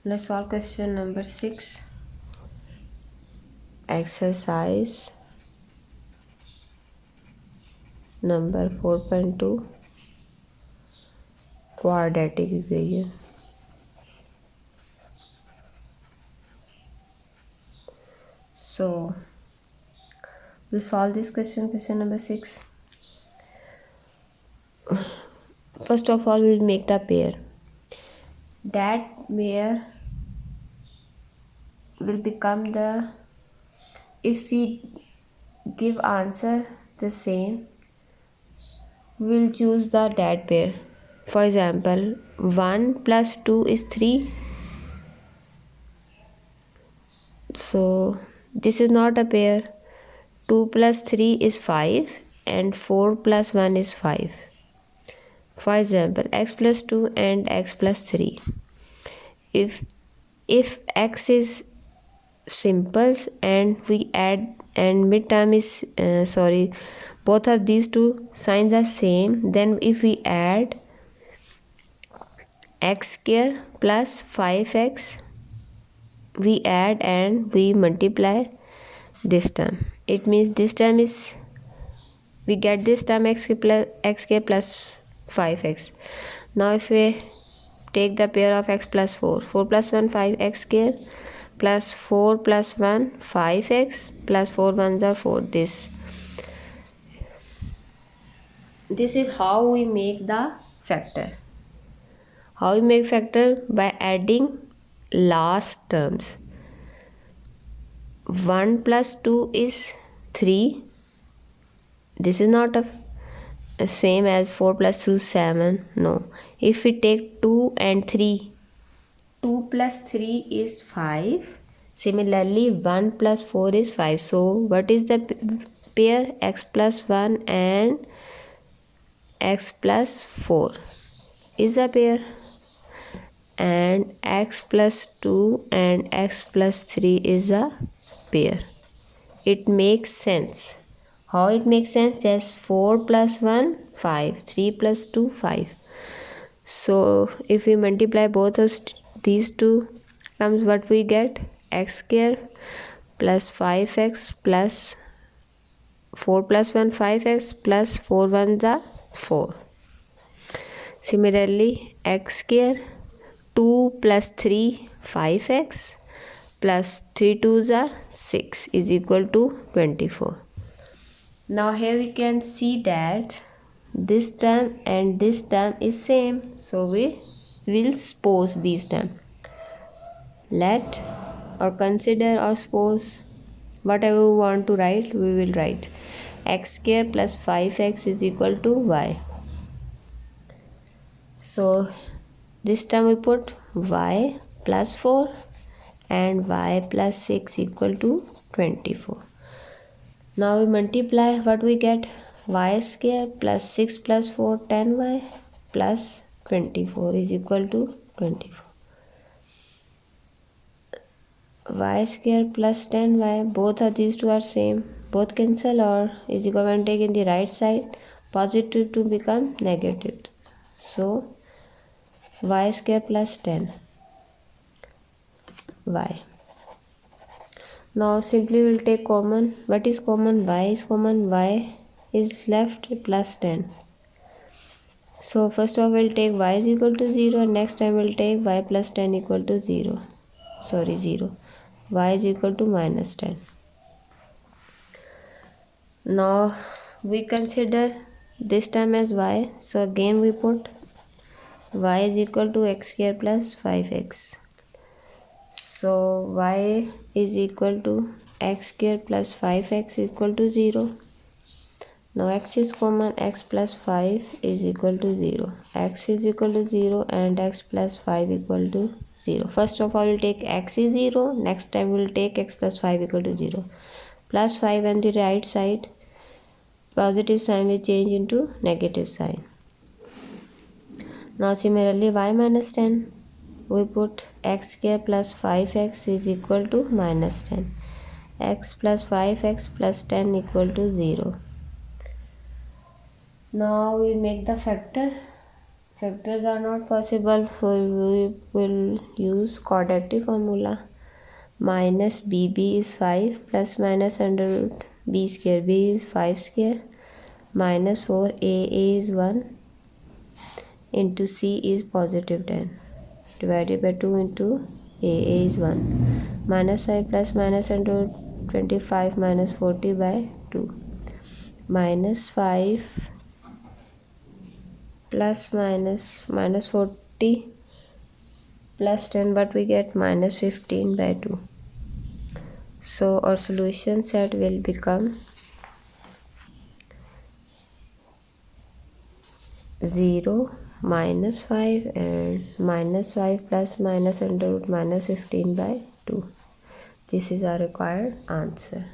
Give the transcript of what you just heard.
Let's solve question number 6. Exercise number 4.2 quadratic equation. So we solve this question number 6. First of all, we'll make the pair. That pair will become the, if we give answer the same, we'll choose the that pair. For example, 1 plus 2 is 3. So this is not a pair. 2 plus 3 is 5 and 4 plus 1 is 5. For example, x plus 2 and x plus 3. If x is simples and we add and midterm is both of these two signs are same, then if we add x square plus 5x, we add and we multiply this term, it means this term is, we get this term x square plus 5x. Now if we take the pair of x plus 4 plus 1 5x square plus 4 plus 1 5x plus 4 ones are 4. This is how we make the factor. How we make factor? By adding last terms. 1 plus 2 is 3. This is not a same as 4 plus 2 7. No. If we take 2 and 3, 2 plus 3 is 5. Similarly, 1 plus 4 is 5. So what is the pair? X plus 1 and x plus 4 is a pair, and x plus 2 and x plus 3 is a pair. It makes sense. How it makes sense? Just 4 plus 1 5, 3 plus 2 5. So if we multiply both of these two terms, what we get? X square plus 5x plus 4 plus 1 5x plus 4 ones are 4. Similarly, x square 2 plus 3 5x plus 3 2s are 6 is equal to 24. Now here we can see that this term and this term is same, so we will suppose these terms. Let or consider or suppose whatever we want to write, we will write x square plus 5x is equal to y. So this term we put y plus 4 and y plus 6 equal to 24. Now we multiply, what we get? Y square plus 6 plus 4 10y plus 24 is equal to 24. Y square plus 10y, both of these two are same, both cancel or is equal when take in the right side, positive to become negative. So y square plus 10 y. Now simply we'll take common. What is common? Y is common. Y is left plus 10. So first of all we'll take y is equal to 0, and next time we'll take y plus 10 equal to 0. Y is equal to minus 10. Now we consider this term as y. So again we put y is equal to x square plus 5x. So y is equal to x square plus 5x equal to 0. Now x is common, x plus 5 is equal to 0. X is equal to 0 and x plus 5 equal to 0. First of all we'll take x is 0. Next time we'll take x plus 5 equal to 0. Plus 5 on the right side, positive sign will change into negative sign. Now similarly y minus 10, we put x square plus 5x is equal to minus 10. X plus 5x plus 10 equal to 0. Now we make the factor. Factors are not possible, so we will use quadratic formula. Minus bb is 5 plus minus under root b square. B is 5 square. Minus 4 a is 1 into c is positive 10 divided by 2 into a is 1. Minus 5 plus minus under root 25 minus 40 by 2. Minus 5 plus minus 40 plus 10, but we get minus 15 by 2. So our solution set will become 0, minus 5 and minus 5 plus minus under root minus 15 by 2. This is our required answer.